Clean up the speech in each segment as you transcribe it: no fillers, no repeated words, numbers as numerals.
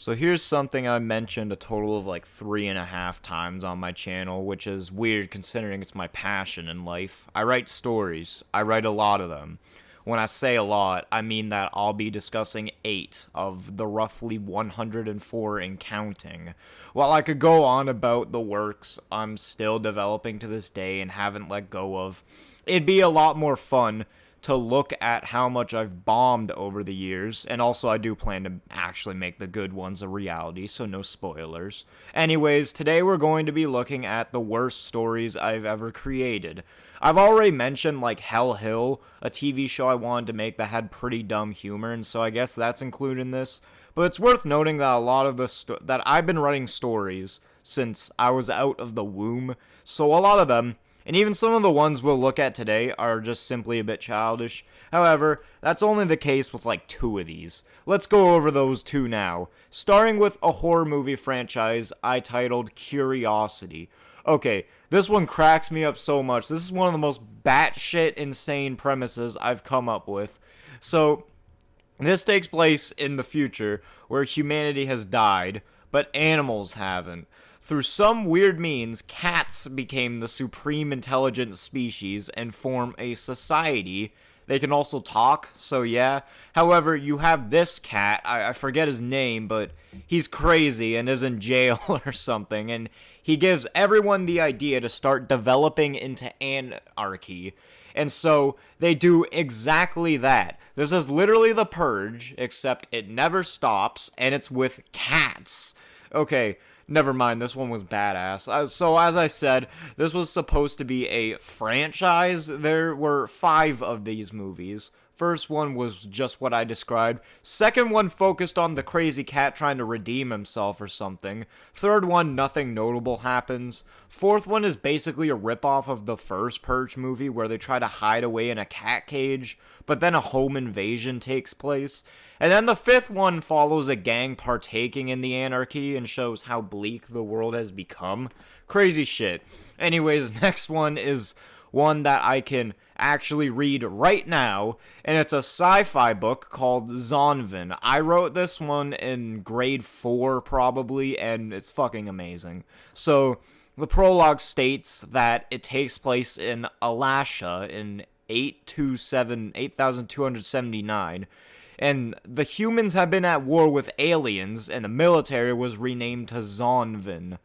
So here's something I mentioned a total of like 3.5 times on my channel, which is weird considering it's my passion in life. I write stories. I write a lot of them. When I say a lot, I mean that I'll be discussing 8 of the roughly 104 and counting. While I could go on about the works I'm still developing to this day and haven't let go of, it'd be a lot more fun to look at how much I've bombed over the years, and also I do plan to actually make the good ones a reality, so no spoilers. Anyways, today we're going to be looking at the worst stories I've ever created. I've already mentioned, like, Hell Hill, a TV show I wanted to make that had pretty dumb humor, and so I guess that's included in this. But it's worth noting that a lot of that I've been writing stories since I was out of the womb, so a lot of them, and even some of the ones we'll look at today, are just simply a bit childish. However, that's only the case with like 2 of these. Let's go over those 2 now, starting with a horror movie franchise I titled Curiosity. Okay, this one cracks me up so much. This is one of the most batshit insane premises I've come up with. So, this takes place in the future, where humanity has died, but animals haven't. Through some weird means, cats became the supreme intelligent species and form a society. They can also talk, so yeah. However, you have this cat, I forget his name, but he's crazy and is in jail or something, and he gives everyone the idea to start developing into anarchy. And so, they do exactly that. This is literally the Purge, except it never stops, and it's with cats. Okay, never mind, this one was badass. So as I said, this was supposed to be a franchise. There were 5 of these movies. First one was just what I described. Second one focused on the crazy cat trying to redeem himself or something. Third one, nothing notable happens. Fourth one is basically a ripoff of the first Purge movie where they try to hide away in a cat cage, but then a home invasion takes place. And then the 5th one follows a gang partaking in the anarchy and shows how bleak the world has become. Crazy shit. Anyways, next one is one that I can actually read right now, and it's a sci-fi book called Zonvin. I wrote this one in grade 4 probably, and it's fucking amazing. So, the prologue states that it takes place in Alasha in 8279, and the humans have been at war with aliens, and the military was renamed to Zonvin.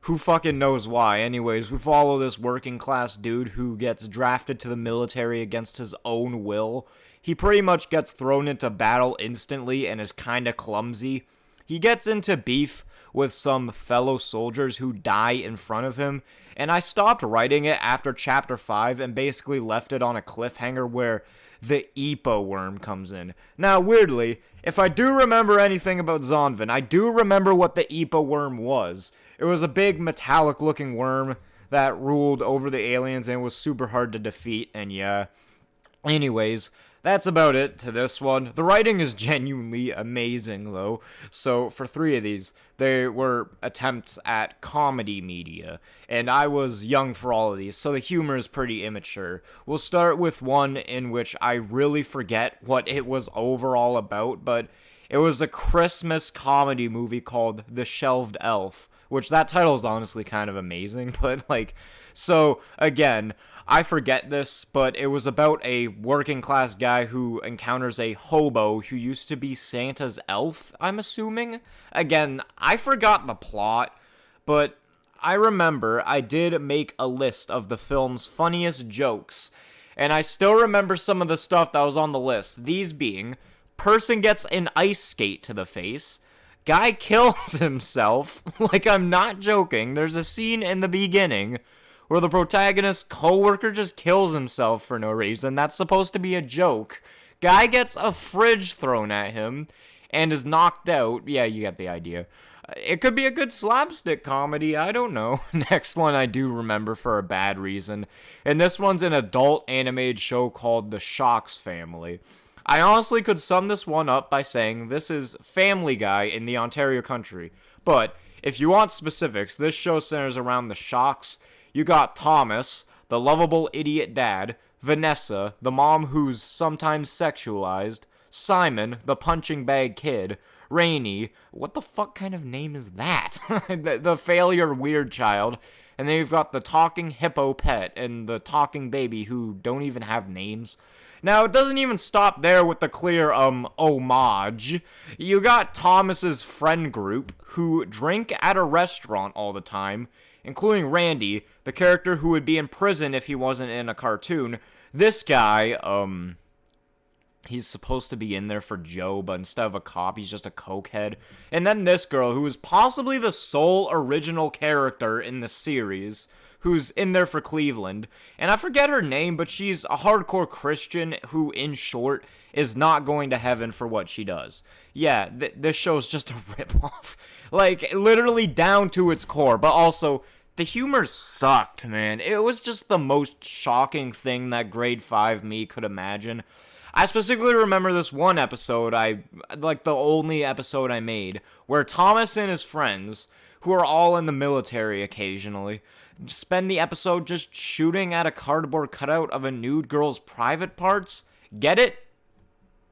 Who fucking knows why? Anyways, we follow this working class dude who gets drafted to the military against his own will. He pretty much gets thrown into battle instantly and is kinda clumsy. He gets into beef with some fellow soldiers who die in front of him, and I stopped writing it after chapter 5 and basically left it on a cliffhanger where the Epo worm comes in. Now, weirdly, if I do remember anything about Zonvin, I do remember what the Epo worm was. It was a big metallic-looking worm that ruled over the aliens and was super hard to defeat, and yeah. Anyways, that's about it to this one. The writing is genuinely amazing, though. So, for 3 of these, they were attempts at comedy media. And I was young for all of these, so the humor is pretty immature. We'll start with one in which I really forget what it was overall about, but it was a Christmas comedy movie called The Shelved Elf. Which, that title is honestly kind of amazing, but, like, so, again, I forget this, but it was about a working class guy who encounters a hobo who used to be Santa's elf, I'm assuming? Again, I forgot the plot, but I remember I did make a list of the film's funniest jokes, and I still remember some of the stuff that was on the list, these being, person gets an ice skate to the face, guy kills himself, like I'm not joking, there's a scene in the beginning where the protagonist's coworker just kills himself for no reason, that's supposed to be a joke, guy gets a fridge thrown at him, and is knocked out, yeah, you get the idea. It could be a good slapstick comedy, I don't know. Next one I do remember for a bad reason, and this one's an adult animated show called The Shocks Family. I honestly could sum this one up by saying this is Family Guy in the Ontario country. But, if you want specifics, this show centers around the Shocks. You got Thomas, the lovable idiot dad, Vanessa, the mom who's sometimes sexualized, Simon, the punching bag kid, Rainy. What the fuck kind of name is that? the failure weird child. And then you've got the talking hippo pet and the talking baby who don't even have names. Now, it doesn't even stop there with the clear, homage. You got Thomas's friend group who drink at a restaurant all the time, including Randy, the character who would be in prison if he wasn't in a cartoon. This guy, he's supposed to be in there for Joe, but instead of a cop, he's just a cokehead. And then this girl, who is possibly the sole original character in the series, who's in there for Cleveland. And I forget her name, but she's a hardcore Christian who, in short, is not going to heaven for what she does. Yeah, this show's just a ripoff. Like, literally down to its core, but also, the humor sucked, man. It was just the most shocking thing that grade 5 me could imagine. I specifically remember this one episode, the only episode I made, where Thomas and his friends, who are all in the military occasionally, spend the episode just shooting at a cardboard cutout of a nude girl's private parts. Get it?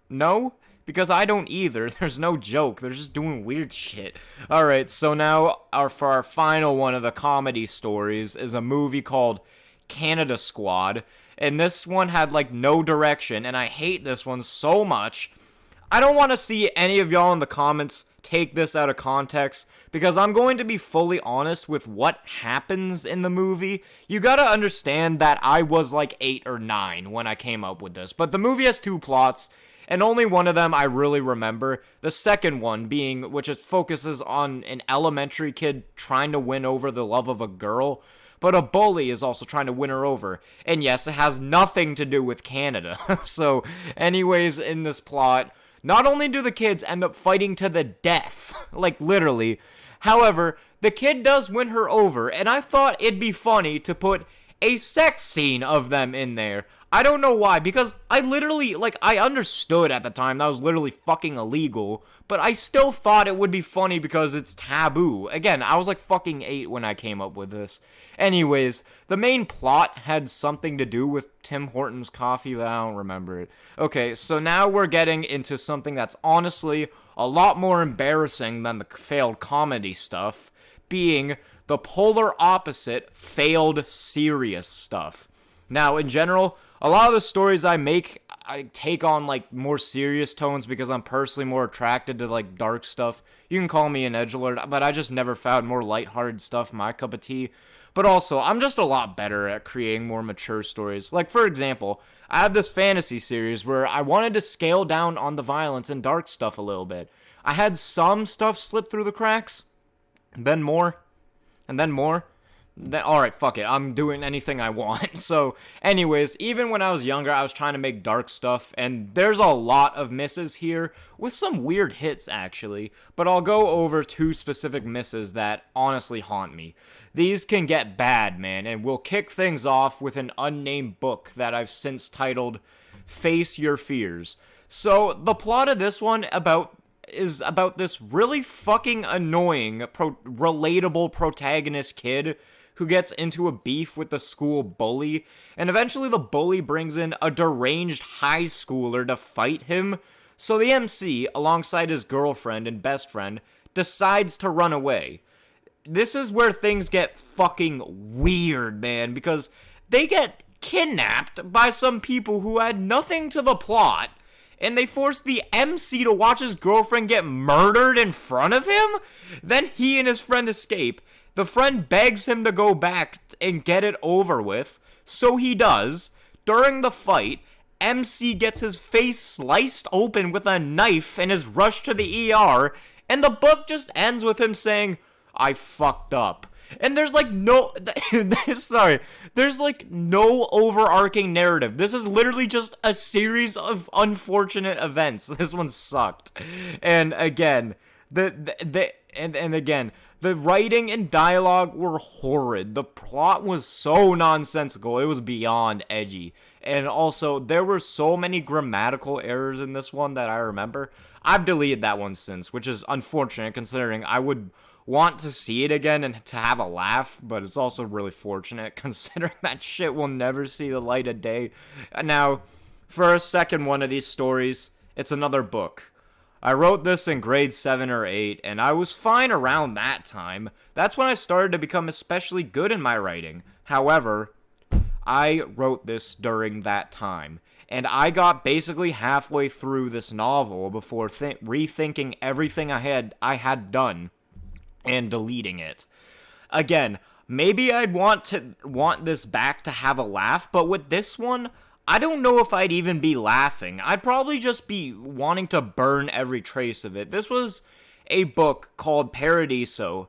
No? Because I don't either. There's no joke. They're just doing weird shit. Alright, so now for our final one of the comedy stories is a movie called Canada Squad. And this one had, no direction, and I hate this one so much. I don't want to see any of y'all in the comments take this out of context, because I'm going to be fully honest with what happens in the movie. You gotta understand that I was 8 or 9 when I came up with this, but the movie has 2 plots, and only one of them I really remember. The second one being, which it focuses on an elementary kid trying to win over the love of a girl, but a bully is also trying to win her over. And yes, it has nothing to do with Canada. So, anyways, in this plot, not only do the kids end up fighting to the death, literally, however, the kid does win her over, and I thought it'd be funny to put a sex scene of them in there. I don't know why, because I literally, I understood at the time that was literally fucking illegal, but I still thought it would be funny because it's taboo. Again, I was fucking 8 when I came up with this. Anyways, the main plot had something to do with Tim Hortons coffee, but I don't remember it. Okay, so now we're getting into something that's honestly a lot more embarrassing than the failed comedy stuff, being the polar opposite failed serious stuff. Now, in general, a lot of the stories I make, I take on, more serious tones because I'm personally more attracted to, dark stuff. You can call me an edgelord, but I just never found more lighthearted stuff my cup of tea. But also, I'm just a lot better at creating more mature stories. For example, I have this fantasy series where I wanted to scale down on the violence and dark stuff a little bit. I had some stuff slip through the cracks, then more, and then more. Then, alright, fuck it, I'm doing anything I want. So, anyways, even when I was younger, I was trying to make dark stuff, and there's a lot of misses here, with some weird hits, actually, but I'll go over 2 specific misses that honestly haunt me. These can get bad, man, and we'll kick things off with an unnamed book that I've since titled Face Your Fears. So, the plot of this one is about this really fucking annoying, relatable protagonist kid who gets into a beef with the school bully, and eventually the bully brings in a deranged high schooler to fight him, so the MC, alongside his girlfriend and best friend, decides to run away. This is where things get fucking weird, man, because they get kidnapped by some people who had nothing to the plot, and they force the MC to watch his girlfriend get murdered in front of him? Then he and his friend escape. The friend begs him to go back and get it over with, so he does. During the fight, MC gets his face sliced open with a knife and is rushed to the ER, and the book just ends with him saying, "I fucked up." And there's no, there's no overarching narrative. This is literally just a series of unfortunate events. This one sucked. And again, the writing and dialogue were horrid. The plot was so nonsensical. It was beyond edgy. And also, there were so many grammatical errors in this one that I remember. I've deleted that one since, which is unfortunate considering I would want to see it again and to have a laugh, but it's also really fortunate considering that shit will never see the light of day. Now, for a second one of these stories, it's another book. I wrote this in grade 7 or 8, and I was fine around that time. That's when I started to become especially good in my writing. However, I wrote this during that time, and I got basically halfway through this novel before rethinking everything I had done and deleting it. Again, maybe I'd want this back to have a laugh, but with this one, I don't know if I'd even be laughing. I'd probably just be wanting to burn every trace of it. This was a book called Paradiso,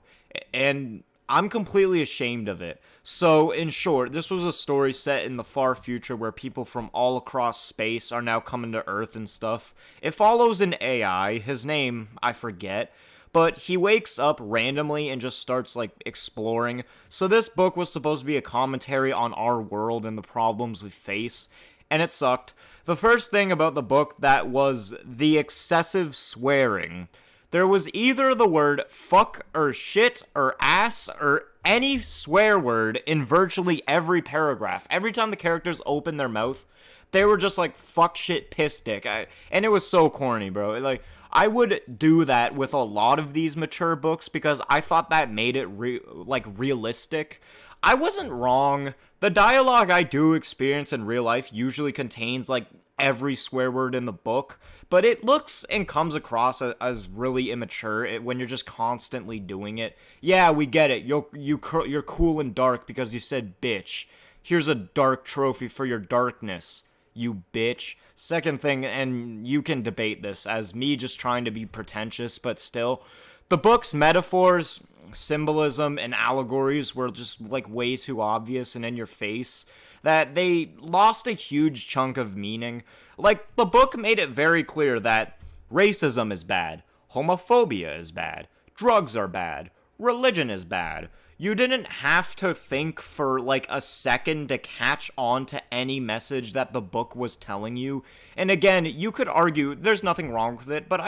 and I'm completely ashamed of it. So, in short, this was a story set in the far future where people from all across space are now coming to Earth and stuff. It follows an AI, his name, I forget, but he wakes up randomly and just starts, like, exploring. So this book was supposed to be a commentary on our world and the problems we face, and it sucked. The first thing about the book that was the excessive swearing. There was either the word fuck or shit or ass or any swear word in virtually every paragraph. Every time the characters opened their mouth, they were just like, fuck, shit, piss, dick. And it was so corny, bro. Like, I would do that with a lot of these mature books because I thought that made it, realistic. I wasn't wrong. The dialogue I do experience in real life usually contains, like, every swear word in the book, but it looks and comes across as really immature when you're just constantly doing it. Yeah, we get it. You're cool and dark because you said bitch. Here's a dark trophy for your darkness, you bitch. Second thing, and you can debate this as me just trying to be pretentious, but still, the book's metaphors, symbolism, and allegories were just, like, way too obvious and in your face that they lost a huge chunk of meaning. Like, the book made it very clear that racism is bad, homophobia is bad, drugs are bad, religion is bad. You didn't have to think for, like, a second to catch on to any message that the book was telling you. And again, you could argue there's nothing wrong with it, but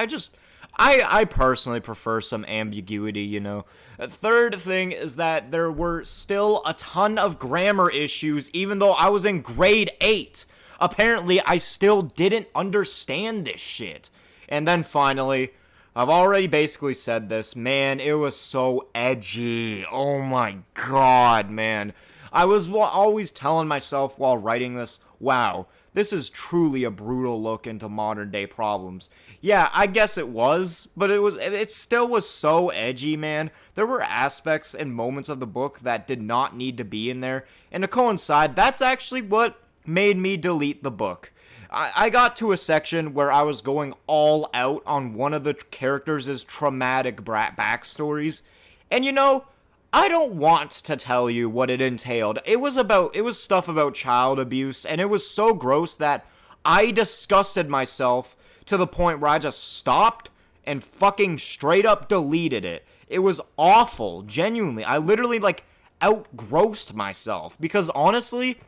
I personally prefer some ambiguity, you know. A third thing is that there were still a ton of grammar issues, even though I was in grade 8. Apparently, I still didn't understand this shit. And then finally, I've already basically said this, man, it was so edgy. Oh my god, man. I was always telling myself while writing this, wow, this is truly a brutal look into modern day problems. Yeah, I guess it was, but it still was so edgy, man. There were aspects and moments of the book that did not need to be in there, and to coincide, that's actually what made me delete the book. I got to a section where I was going all out on one of the characters' traumatic backstories, and you know, I don't want to tell you what it entailed. It was stuff about child abuse, and it was so gross that I disgusted myself to the point where I just stopped and fucking straight up deleted it. It was awful, genuinely. I literally, like, outgrossed myself, because honestly,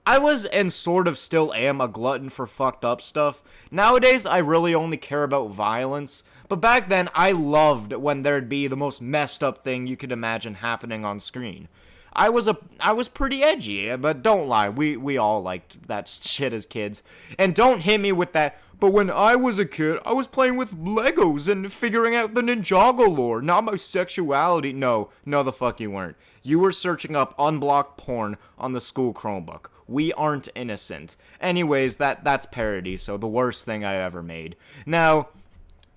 I was and sort of still am a glutton for fucked up stuff. Nowadays, I really only care about violence, but back then, I loved when there'd be the most messed up thing you could imagine happening on screen. I was pretty edgy, but don't lie, we all liked that shit as kids. And don't hit me with that, but when I was a kid, I was playing with Legos and figuring out the Ninjago lore, not my sexuality. No, the fuck you weren't. You were searching up unblocked porn on the school Chromebook. We aren't innocent. Anyways, that's parody, so the worst thing I ever made. Now,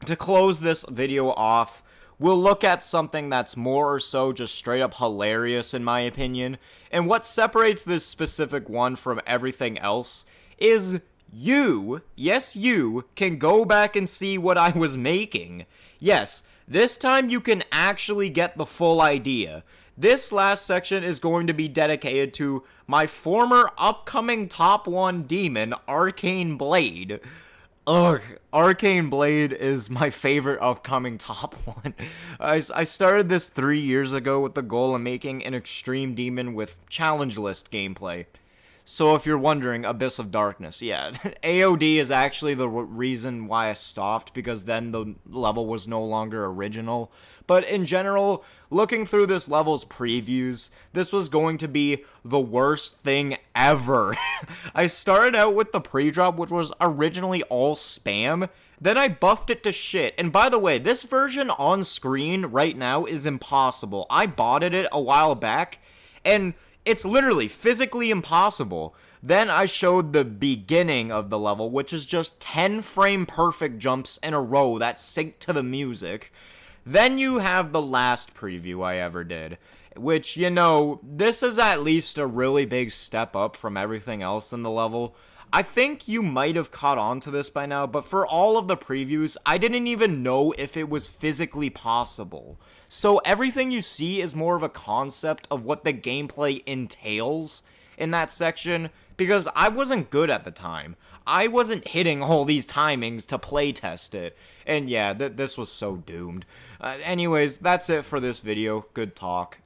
to close this video off, we'll look at something that's more or so just straight up hilarious in my opinion, and what separates this specific one from everything else is you, yes you, can go back and see what I was making. Yes, this time you can actually get the full idea. This last section is going to be dedicated to my former upcoming top 1 demon, Arcane Blade. Ugh, Arcane Blade is my favorite upcoming top 1. I started this 3 years ago with the goal of making an extreme demon with challenge list gameplay. So if you're wondering, Abyss of Darkness, yeah, AOD is actually the reason why I stopped, because then the level was no longer original. But in general, looking through this level's previews, this was going to be the worst thing ever. I started out with the pre-drop, which was originally all spam, then I buffed it to shit. And by the way, this version on screen right now is impossible. I botted it a while back, and it's literally physically impossible. Then I showed the beginning of the level, which is just 10 frame perfect jumps in a row that sync to the music. Then you have the last preview I ever did, which, you know, this is at least a really big step up from everything else in the level. I think you might have caught on to this by now, but for all of the previews, I didn't even know if it was physically possible. So everything you see is more of a concept of what the gameplay entails in that section, because I wasn't good at the time. I wasn't hitting all these timings to playtest it, and yeah, this was so doomed. Anyways, that's it for this video. Good talk.